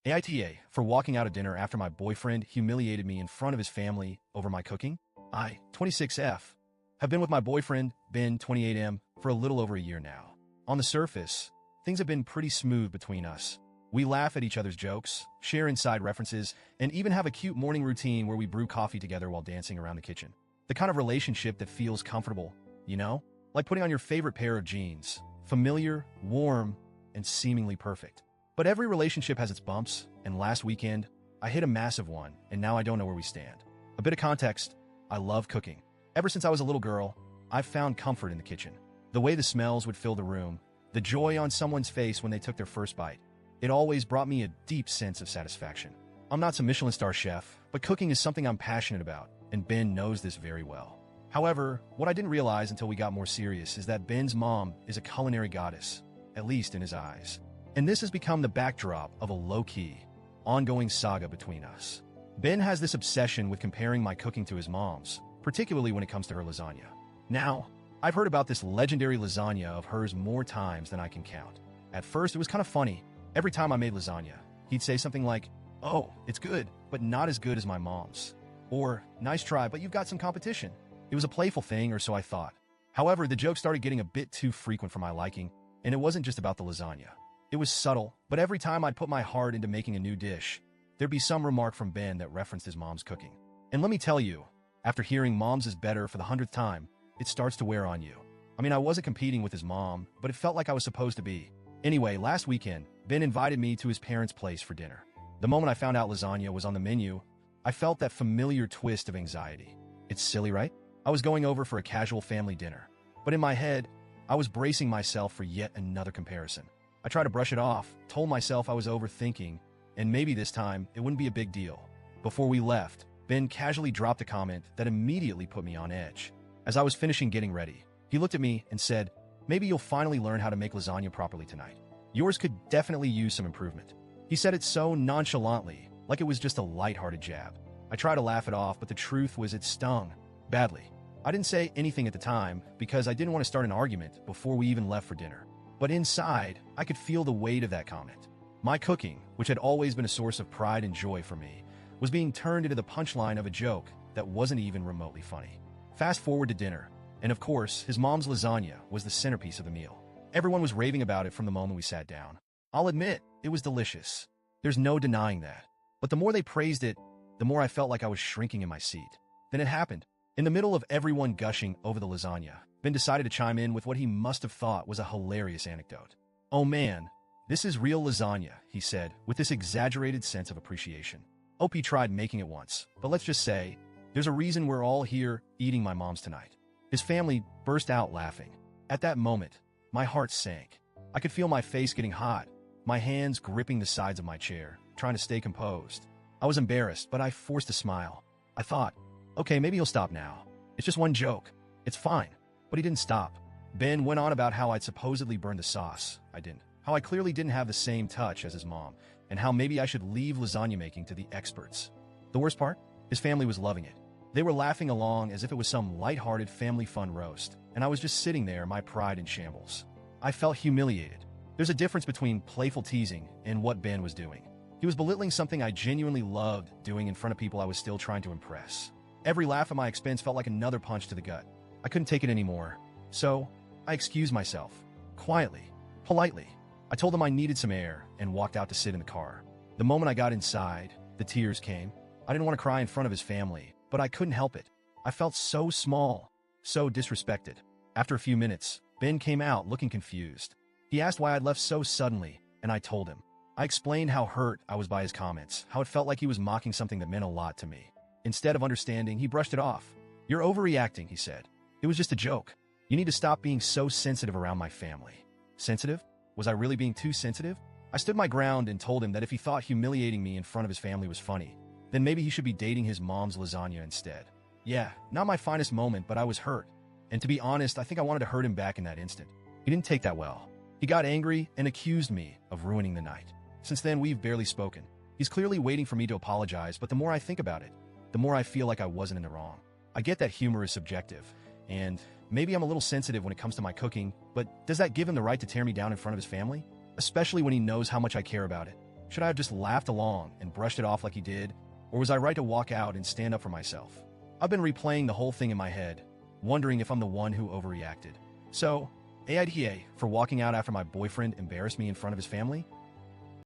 AITA for walking out of dinner after my boyfriend humiliated me in front of his family over my cooking. I, 26F, have been with my boyfriend, Ben, 28M, for a little over a year now. On the surface, things have been pretty smooth between us. We laugh at each other's jokes, share inside references, and even have a cute morning routine where we brew coffee together while dancing around the kitchen. The kind of relationship that feels comfortable, you know? Like putting on your favorite pair of jeans. Familiar, warm, and seemingly perfect. But every relationship has its bumps, and last weekend, I hit a massive one, and now I don't know where we stand. A bit of context, I love cooking. Ever since I was a little girl, I've found comfort in the kitchen. The way the smells would fill the room, the joy on someone's face when they took their first bite. It always brought me a deep sense of satisfaction. I'm not some Michelin star chef, but cooking is something I'm passionate about, and Ben knows this very well. However, what I didn't realize until we got more serious is that Ben's mom is a culinary goddess, at least in his eyes. And this has become the backdrop of a low-key, ongoing saga between us. Ben has this obsession with comparing my cooking to his mom's, particularly when it comes to her lasagna. Now, I've heard about this legendary lasagna of hers more times than I can count. At first, it was kind of funny. Every time I made lasagna, he'd say something like, "Oh, it's good, but not as good as my mom's." Or, "Nice try, but you've got some competition." It was a playful thing, or so I thought. However, the joke started getting a bit too frequent for my liking, and it wasn't just about the lasagna. It was subtle, but every time I'd put my heart into making a new dish, there'd be some remark from Ben that referenced his mom's cooking. And let me tell you, after hearing mom's is better for the 100th time, it starts to wear on you. I mean, I wasn't competing with his mom, but it felt like I was supposed to be. Anyway, last weekend, Ben invited me to his parents' place for dinner. The moment I found out lasagna was on the menu, I felt that familiar twist of anxiety. It's silly, right? I was going over for a casual family dinner, but in my head, I was bracing myself for yet another comparison. I tried to brush it off, told myself I was overthinking, and maybe this time it wouldn't be a big deal. Before we left, Ben casually dropped a comment that immediately put me on edge. As I was finishing getting ready, he looked at me and said, "Maybe you'll finally learn how to make lasagna properly tonight. Yours could definitely use some improvement." He said it so nonchalantly, like it was just a lighthearted jab. I tried to laugh it off, but the truth was it stung badly. I didn't say anything at the time because I didn't want to start an argument before we even left for dinner. But inside, I could feel the weight of that comment. My cooking, which had always been a source of pride and joy for me, was being turned into the punchline of a joke that wasn't even remotely funny. Fast forward to dinner, and of course, his mom's lasagna was the centerpiece of the meal. Everyone was raving about it from the moment we sat down. I'll admit, it was delicious. There's no denying that. But the more they praised it, the more I felt like I was shrinking in my seat. Then it happened. In the middle of everyone gushing over the lasagna, Ben decided to chime in with what he must have thought was a hilarious anecdote. "Oh man, this is real lasagna," he said, with this exaggerated sense of appreciation. OP tried making it once, but let's just say, there's a reason we're all here eating my mom's tonight. His family burst out laughing. At that moment, my heart sank. I could feel my face getting hot, my hands gripping the sides of my chair, trying to stay composed. I was embarrassed, but I forced a smile. I thought, okay, maybe he'll stop now. It's just one joke. It's fine. But he didn't stop. Ben went on about how I'd supposedly burned the sauce. I didn't. How I clearly didn't have the same touch as his mom, and how maybe I should leave lasagna making to the experts. The worst part? His family was loving it. They were laughing along as if it was some lighthearted family fun roast, and I was just sitting there, my pride in shambles. I felt humiliated. There's a difference between playful teasing and what Ben was doing. He was belittling something I genuinely loved doing in front of people I was still trying to impress. Every laugh at my expense felt like another punch to the gut. I couldn't take it anymore, so I excused myself, quietly, politely. I told him I needed some air and walked out to sit in the car. The moment I got inside, the tears came. I didn't want to cry in front of his family, but I couldn't help it. I felt so small, so disrespected. After a few minutes, Ben came out looking confused. He asked why I'd left so suddenly, and I told him. I explained how hurt I was by his comments, how it felt like he was mocking something that meant a lot to me. Instead of understanding, he brushed it off. "You're overreacting," he said. "It was just a joke. You need to stop being so sensitive around my family." Sensitive? Was I really being too sensitive? I stood my ground and told him that if he thought humiliating me in front of his family was funny, then maybe he should be dating his mom's lasagna instead. Yeah, not my finest moment, but I was hurt. And to be honest, I think I wanted to hurt him back in that instant. He didn't take that well. He got angry and accused me of ruining the night. Since then, we've barely spoken. He's clearly waiting for me to apologize, but the more I think about it, the more I feel like I wasn't in the wrong. I get that humor is subjective, and maybe I'm a little sensitive when it comes to my cooking, but does that give him the right to tear me down in front of his family? Especially when he knows how much I care about it. Should I have just laughed along and brushed it off like he did, or was I right to walk out and stand up for myself? I've been replaying the whole thing in my head, wondering if I'm the one who overreacted. So, AITA for walking out after my boyfriend embarrassed me in front of his family?